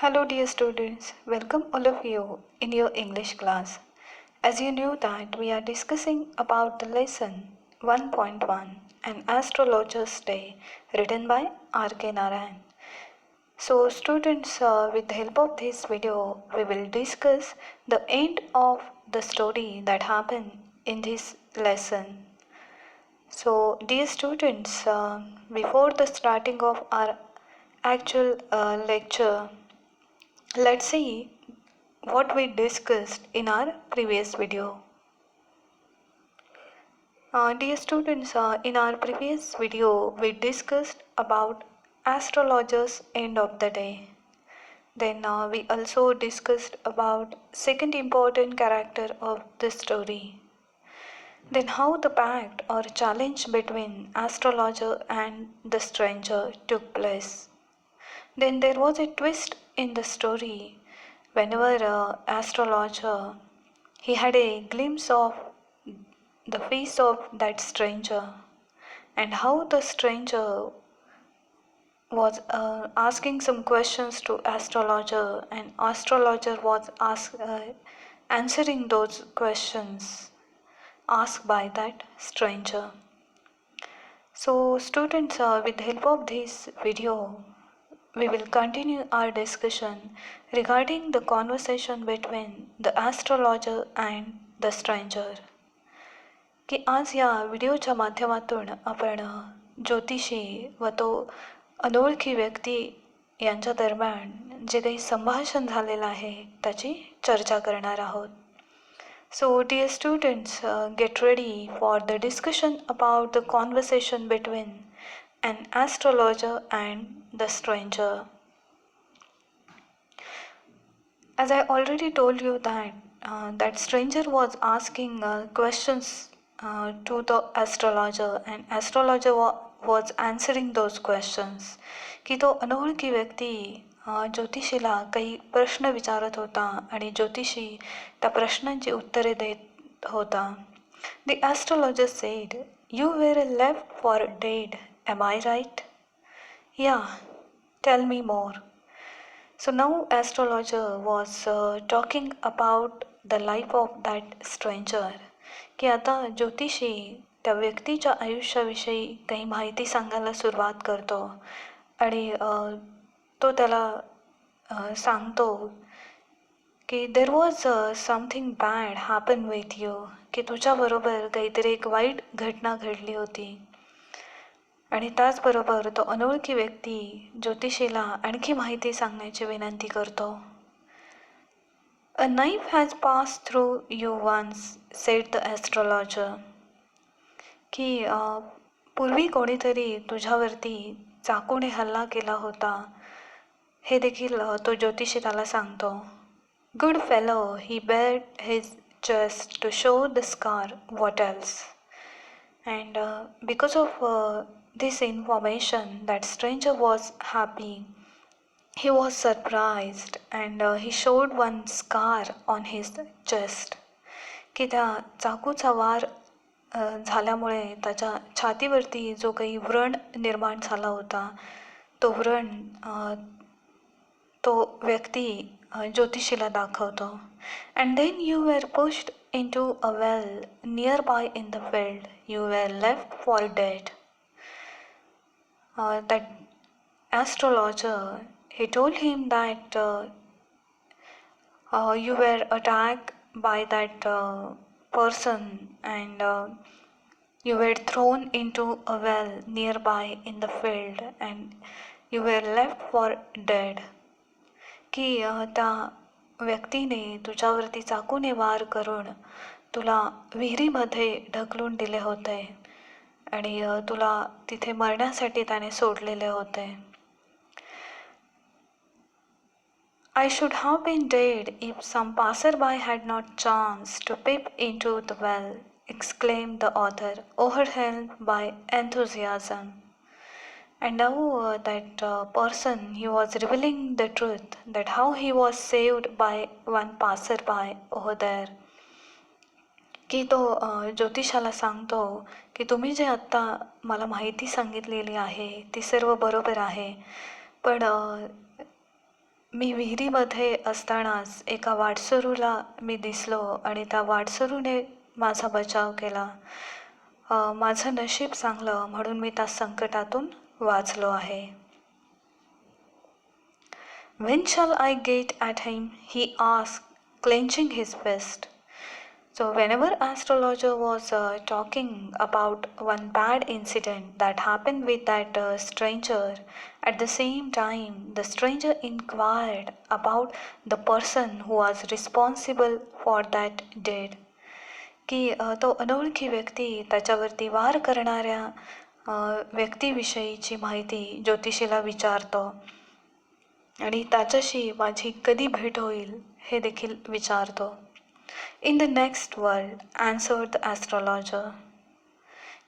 Hello dear students, welcome all of you in your English class. As you know that we are discussing about the lesson 1.1 An Astrologer's Day written by R.K. Narayan. So students, with the help of this video, we will discuss the end of the story that happened in this lesson. So dear students, before the starting of our actual lecture, let's see what we discussed in our previous video. Dear students, in our previous video we discussed about astrologers end of the day. Then we also discussed about second important character of the story. Then how the pact or challenge between astrologer and the stranger took place. Then there was a twist in the story whenever astrologer he had a glimpse of the face of that stranger and how the stranger was asking some questions to astrologer and astrologer was answering those questions asked by that stranger. So students, with the help of this video we will continue our discussion regarding the conversation between the astrologer and the stranger. की आज या व्हिडिओच्या माध्यमातून आपण ज्योतिषी व तो अनोळखी व्यक्ती यांच्या दरम्यान जे काही संभाषण झालेलं आहे त्याची चर्चा करणार आहोत. So dear students, get ready for the discussion about the conversation between an astrologer and the stranger. As I already told you that stranger was asking questions to the astrologer and astrologer was answering those questions. की तो अनोळखी व्यक्ती ज्योतिषीला काही प्रश्न विचारत होता आणि ज्योतिषी त्या प्रश्नांची उत्तरे देत होता. The astrologer said, "You were left for dead, am I right?" "Yeah, tell me more." So now astrologer was talking about the life of that stranger. की आता ज्योतिषी त्या व्यक्तीच्या आयुष्याविषयी काही माहिती सांगायला सुरुवात करतो आणि तो त्याला सांगतो की there was something bad happen with you, की तुझ्याबरोबर काहीतरी एक वाईट घटना घडली होती. आणि त्याचबरोबर तो अनोळखी व्यक्ती ज्योतिषीला आणखी माहिती सांगण्याची विनंती करतो. "A knife has passed through you once," said the astrologer. की पूर्वी कोणीतरी तुझ्यावरती चाकूने हल्ला केला होता हे देखील तो ज्योतिषी त्याला सांगतो. "Good fellow, he bared his chest to show the scar. What else?" And because of this information, that stranger was happy. He was surprised and he showed one scar on his chest. की त्या चाकूचा वार झाल्यामुळे त्याच्या छातीवरती जो काही व्रण निर्माण झाला होता तो व्रण तो व्यक्ती ज्योतिषीला दाखवतो. "And then you were pushed into a well nearby in the field. You were left for dead." That astrologer, he told him that you were attacked by that person and you were thrown into a well nearby in the field and you were left for dead. की त्या व्यक्तीने तुझ्यावरती चाकूने वार करून तुला विहिरीमध्ये ढकलून दिले होते आणि तुला तिथे मरण्यासाठी त्याने सोडलेले होते. "I should have been dead if some passerby had not chanced to peep into the well," exclaimed the author, overwhelmed by enthusiasm. And now that person, he was revealing the truth that how he was saved by one passerby over there. की तो ज्योतिषाला सांगतो की तुम्ही जे आत्ता मला माहिती सांगितलेली आहे ती सर्व बरोबर आहे, पण मी विहिरीमध्ये असतानाच एका वाटसरूला मी दिसलो आणि त्या वाटसरूने माझा बचाव केला. माझं नशीब चांगलं म्हणून मी त्या संकटातून वाचलो आहे. When shall I get at him? He asked, clenching his fist. So, whenever astrologer was talking about one bad incident that happened with that stranger, at the same time, the stranger inquired about the person who was responsible for that deed. की तो अनोळखी व्यक्ती त्याच्यावरती वार करणाऱ्या व्यक्तीविषयीची माहिती ज्योतिषीला विचारतो आणि त्याच्याशी माझी कधी भेट होईल हे देखील विचारतो. In the next world answered the astrologer.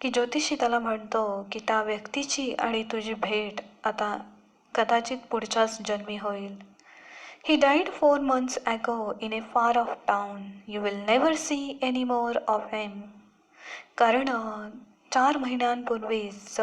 की ज्योतिषी त्याला म्हणतो की त्या व्यक्तीची आणि तुझी भेट आता कदाचित पुढच्याच जन्मी होईल. He died 4 months ago in a far off town. You will never see any more of him. कारण 4 महिन्यांपूर्वीच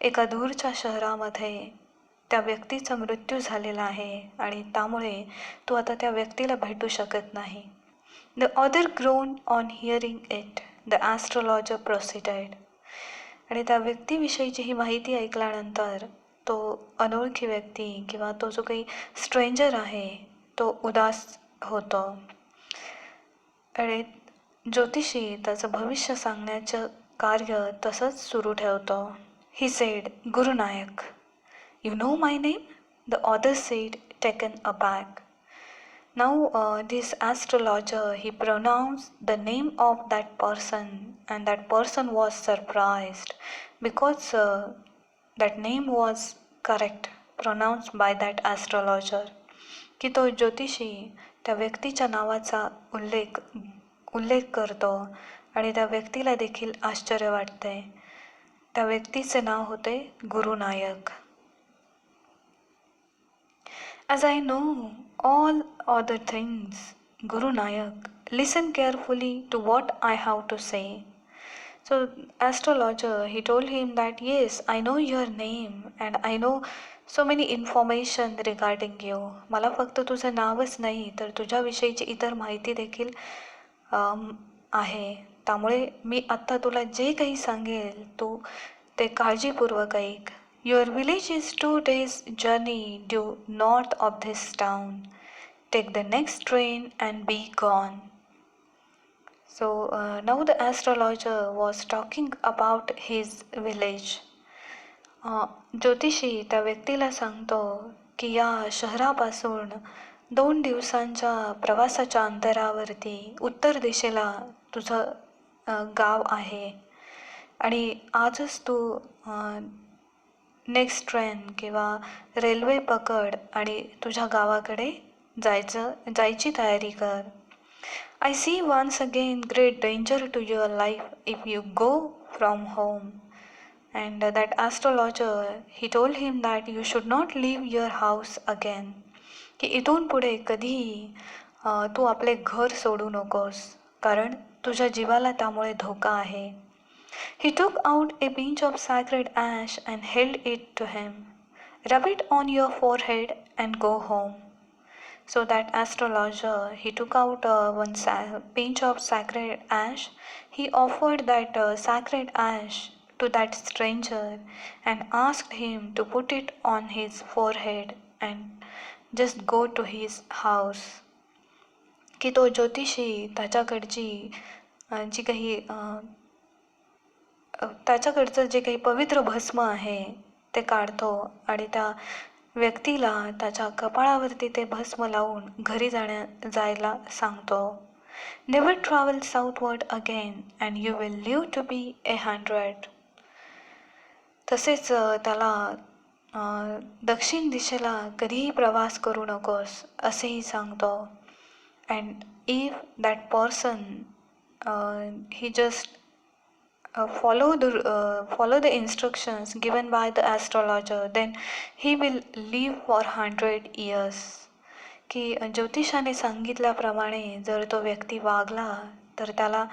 एका दूरच्या शहरामध्ये त्या व्यक्तीचा मृत्यू झालेला आहे आणि त्यामुळे तू आता त्या व्यक्तीला भेटू शकत नाही. The other groaned on hearing it. The astrologer proceeded. आणि त्या व्यक्तीविषयीची ही माहिती ऐकल्यानंतर तो अनोळखी व्यक्ती किंवा तो जो काही स्ट्रेंजर आहे तो उदास होतो आणि ज्योतिषी त्याचं भविष्य सांगण्याचं कार्य तसंच सुरू ठेवतो. He said, Guru Nayak, you know my name? The other said, taken aback. Now this astrologer, he pronounced the name of that person and that person was surprised because that name was correct pronounced by that astrologer. की तो ज्योतिषी त्या व्यक्तीच्या नावाचा उल्लेख करतो आणि त्या व्यक्तीला देखील आश्चर्य वाटते. त्या व्यक्तीचे नाव होते गुरु नायक. As I know all other things, Guru Nayak, listen carefully to what I have to say. So astrologer, he told him that yes, I know your name and I know so many information regarding you. मला फक्त तुझं नावच नाही तर तुझ्याविषयीची इतर माहिती देखील आहे. त्यामुळे मी आत्ता तुला जे काही सांगेल तू ते काळजीपूर्वक ऐक. Your village is 2 days' journey due north of this town. Take the next train and be gone. So now the astrologer was talking about his village. ज्योतिषी त्या व्यक्तीला सांगतो की या शहरापासून 2 दिवसांच्या प्रवासाच्या अंतरावरती उत्तर दिशेला तुझं गाव आहे आणि आजच तू नेक्स्ट ट्रेन किंवा रेल्वे पकड आणि तुझ्या गावाकडे जायची तयारी कर. I see once again great danger to your life if you go from home. And that astrologer, he told him that you should not leave your house again. की इथून पुढे कधीही तू आपले घर सोडू नकोस कारण तुझ्या जीवाला त्यामुळे धोका आहे. He took out a pinch of sacred ash and held it to him. Rub it on your forehead and go home. So that astrologer, he took out one pinch of sacred ash. He offered that sacred ash to that stranger and asked him to put it on his forehead and just go to his house. की तो ज्योतिषी त्याच्याकडची जी काही त्याच्याकडचं जे काही पवित्र भस्म आहे ते काढतो आणि त्या व्यक्तीला त्याच्या कपाळावरती ते भस्म लावून घरी जायला सांगतो. Never travel southward again and you will live to be 100. तसेच त्याला दक्षिण दिशेला कधीही प्रवास करू नकोस असेही सांगतो. And if that person he just follow the instructions given by the astrologer, then he will live for 100 years. की ज्योतिषाने सांगितल्याप्रमाणे जर तो व्यक्ती वागला तर त्याला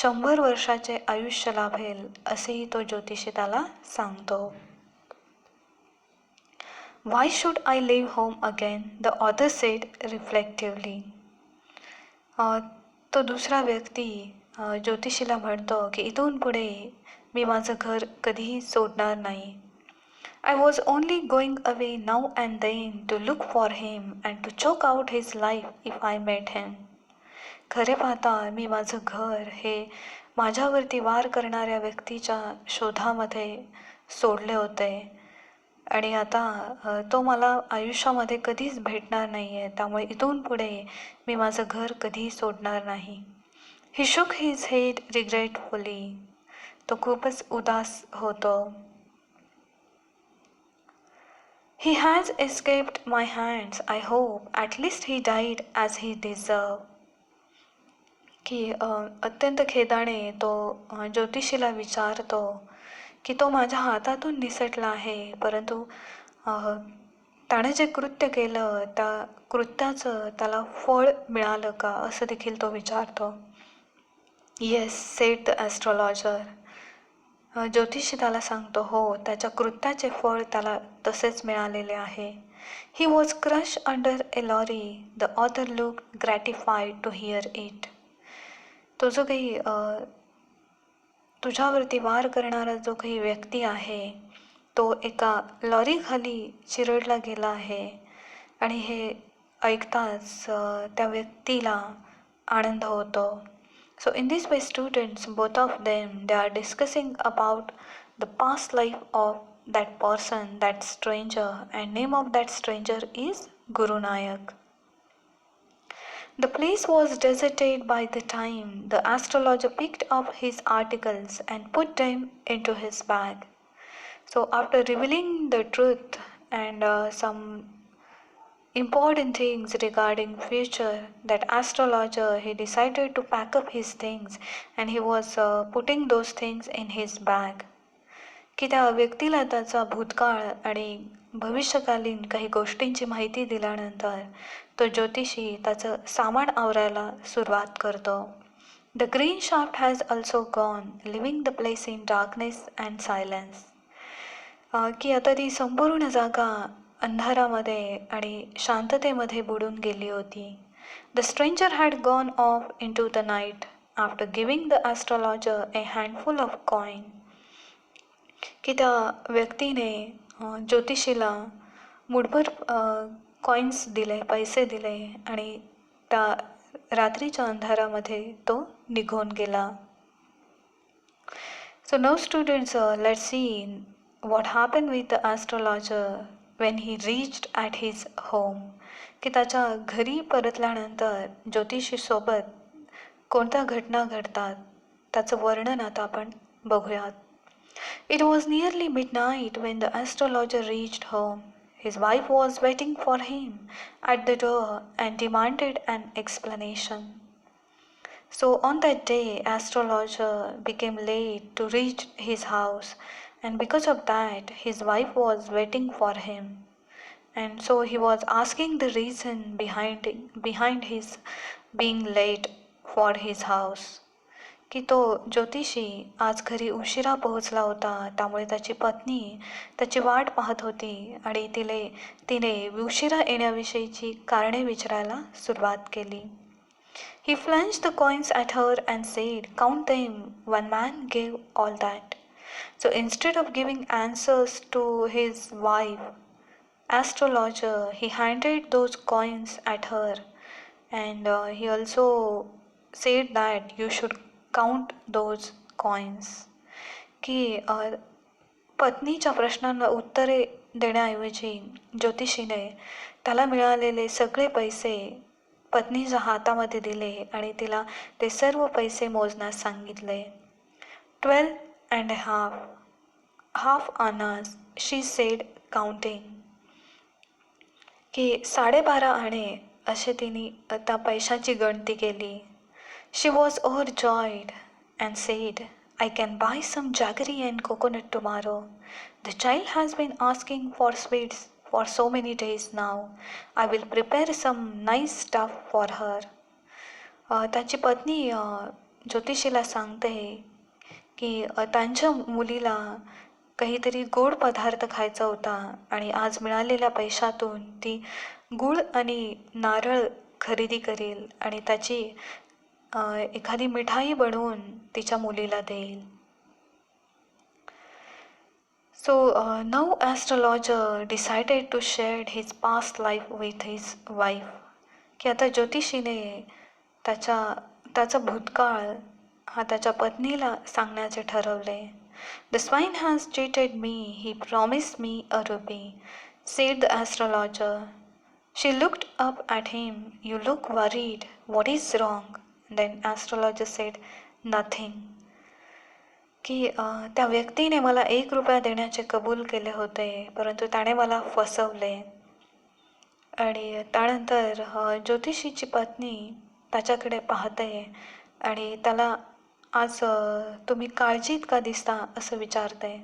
100 वर्षाचे आयुष्य लाभेल असेही तो ज्योतिषी त्याला सांगतो. Why should I leave home again? The author said reflectively. तो दुसरा व्यक्ती ज्योतिषीला म्हणतो की इथून पुढे मी माझं घर कधीही सोडणार नाही. I was only going away now and then to look for him and to choke out his life if I met him. खरे पाहता मी माझं घर हे माझ्यावरती वार करणाऱ्या व्यक्तीच्या शोधामध्ये सोडले होते आणि आता तो मला आयुष्यामध्ये कधीच भेटणार नाही आहे, त्यामुळे इथून पुढे मी माझं घर कधीही सोडणार नाही. ही shook his head regretfully. तो खूपच उदास होतो. He has escaped my hands, I hope. At least he died as he deserved. की अत्यंत खेदाने तो ज्योतिषीला विचारतो की तो माझ्या हातातून निसटला आहे, परंतु त्याने जे कृत्य केलं त्या कृत्याचं त्याला फळ मिळालं का असं देखील तो विचारतो. Yes, sed the astrologer. ज्योतिषी त्याला सांगतो, हो, त्याच्या कृत्याचे फळ त्याला तसेच मिळालेले आहे. He was crush under a lorry. The author look gratified to hear it. तो जो काही तुझ्यावरती वार करणारा जो काही व्यक्ती आहे तो एका लॉरीखाली चिरडला गेला आहे आणि हे ऐकताच त्या व्यक्तीला आनंद होतो. So in this way, students, both of them, they are discussing about the past life of that person, that stranger, and name of that stranger is Guru Nayak. The place was deserted by the time the astrologer picked up his articles and put them into his bag. So after revealing the truth and some important things regarding future, that astrologer, he decided to pack up his things and he was putting those things in his bag. की त्या व्यक्तीला त्याचा भूतकाळ आणि भविष्यकालीन काही गोष्टींची माहिती दिल्यानंतर तो ज्योतिषी त्याचं सामान आवरायला सुरुवात करतो. The green shaft has also gone, living the place in darkness and silence. की आता ती संपूर्ण जागा अंधारामध्ये आणि शांततेमध्ये बुडून गेली होती. The stranger had gone off into the night after giving the astrologer a handful of coin. की त्या व्यक्तीने ज्योतिषीला मुठभर कॉईन्स दिले, पैसे दिले आणि त्या रात्रीच्या अंधारामध्ये तो निघून गेला. So now students, let's see what happened with the astrologer when he reached at his home. की त्याच्या घरी परतल्यानंतर ज्योतिषीसोबत कोणत्या घटना घडतात त्याचं वर्णन आता आपण बघूयात. It was nearly midnight when the astrologer reached home. His wife was waiting for him at the door and demanded an explanation. So on that day, astrologer became late to reach his house, and because of that his wife was waiting for him, and so he was asking the reason behind his being late for his house. की तो ज्योतिषी आज घरी उशिरा पोहोचला होता, त्यामुळे त्याची पत्नी त्याची वाट पाहत होती आणि तिने उशिरा येण्याविषयीची कारणे विचारायला सुरुवात केली. He flung the coins at her and said, "Count them, one man gave all that." So instead of giving answers to his wife, astrologer, he handed those coins at her and he also said that you should count those coins. की पत्नीच्या प्रश्नांना उत्तरे देण्याऐवजी ज्योतिषीने त्याला मिळालेले सगळे पैसे पत्नीच्या हातामध्ये दिले आणि तिला ते सर्व पैसे मोजण्यास सांगितले. 12.5 half annas, she said counting. की 12.5 आणे असे तिने त्या पैशाची गणती केली. She was overjoyed and said, "I can buy some jaggery and coconut tomorrow. The child has been asking for sweets for so many days now. I will prepare some nice stuff for her." त्याची पत्नी ज्योतिषीला सांगते की त्यांच्या मुलीला काहीतरी गोड पदार्थ खायचा होता आणि आज मिळालेल्या पैशातून ती गूळ आणि नारळ खरेदी करेल आणि त्याची एखादी मिठाई बनवून तिच्या मुलीला देईल. So now astrologer decided to share his past life with his wife. की आता ज्योतिषीने त्याचा भूतकाळ हा त्याच्या पत्नीला सांगण्याचे ठरवले. The swine has cheated me, he promised me a ruby, said the astrologer. She looked up at him. You look worried. What is wrong? Then astrologer said, Nothing. की त्या व्यक्तीने मला 1 रुपया देण्याचे कबूल केले होते, परंतु त्याने मला फसवले. आणि त्यानंतर ज्योतिषीची पत्नी त्याच्याकडे पाहते आणि त्याला आज तुम्ही काळजीत का दिसता असं विचारते.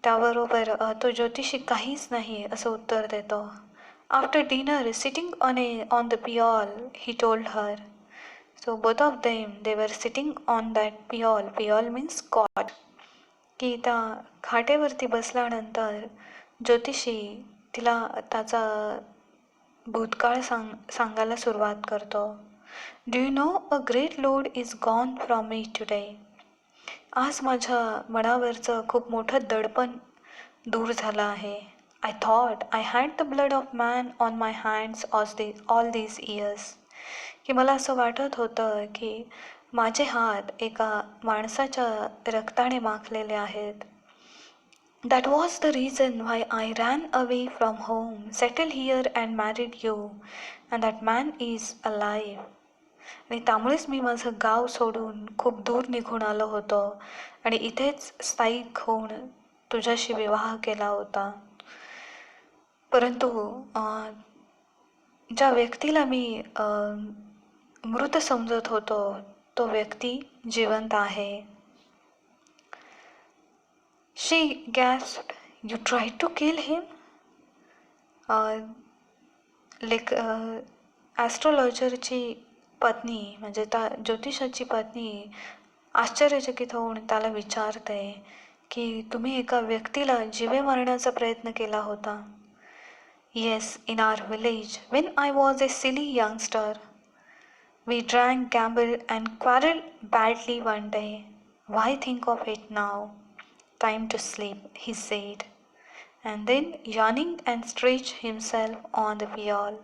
त्याबरोबर तो ज्योतिषी काहीच नाही असं उत्तर देतो. After dinner sitting on the pyol he told her. So both of them, they were sitting on that piyol. Piyol means cot. की त्या खाटेवरती बसल्यानंतर ज्योतिषी तिला त्याचा भूतकाळ सांगायला सुरुवात करतो. Do you know a great load is gone from me today. आज माझ्या मनावरचं खूप मोठं दडपण दूर झालं आहे. I thought I had the blood of man on my hands all these years. की मला असं वाटत होतं की माझे हात एका माणसाच्या रक्ताने माखलेले आहेत. That was the reason why I ran away from home, settle here and married you, and that man is alive. आणि त्यामुळेच मी माझं गाव सोडून खूप दूर निघून आलो होतो आणि इथेच स्थायिक होऊन तुझ्याशी विवाह केला होता. परंतु ज्या व्यक्तीला मी मृत समजत होतो तो व्यक्ती जिवंत आहे. She gasped, You tried to kill him? ॲस्ट्रोलॉजरची पत्नी म्हणजे त्या ज्योतिषाची पत्नी आश्चर्यचकित होऊन त्याला विचारते की तुम्ही एका व्यक्तीला जिवे मारण्याचा प्रयत्न केला होता. Yes, in our village, when I was a silly youngster. We drank, gambled, and quarreled badly one day. Why think of it now? Time to sleep, he said, and then yawning and stretched himself on the piyol.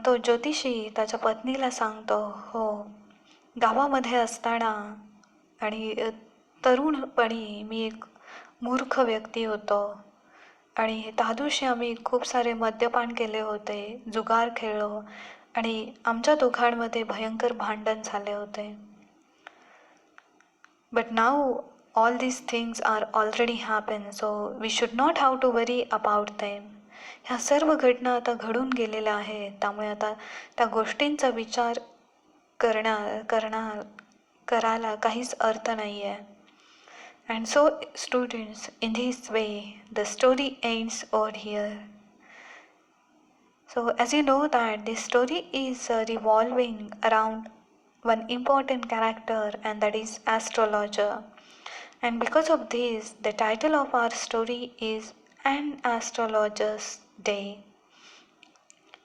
तो ज्योतिषी त्याच्या पत्नीला सांगतो, हो, गावामध्ये असताना आणि तरुणपणी मी एक मूर्ख व्यक्ती होतो आणि त्या दिवशी आम्ही खूप सारे मद्यपान केले होते, जुगार खेळलो आणि आमच्या दोघांमध्ये भयंकर भांडण झाले होते. But now all these things are already happen, so we should not have to worry about them. ह्या सर्व घटना आता घडून गेलेल्या आहेत, त्यामुळे आता त्या गोष्टींचा विचार करायला काहीच अर्थ नाही आहे. And so students, in this way, the story ends over here. So as you know that this story is revolving around one important character, and that is astrologer. And because of this, the title of our story is An Astrologer's Day.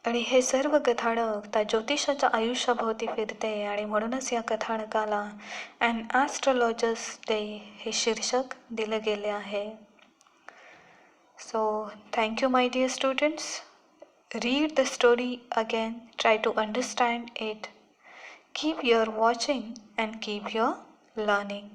आणि हे सर्व कथानक त्या ज्योतिषाच्या आयुष्याभोवती फिरते आणि म्हणूनच या कथानकाला and ॲस्ट्रोलॉजर्स day हे शीर्षक दिलं गेले आहे. So thank you my dear students. Read the story again, try to understand it, keep your watching and keep your learning.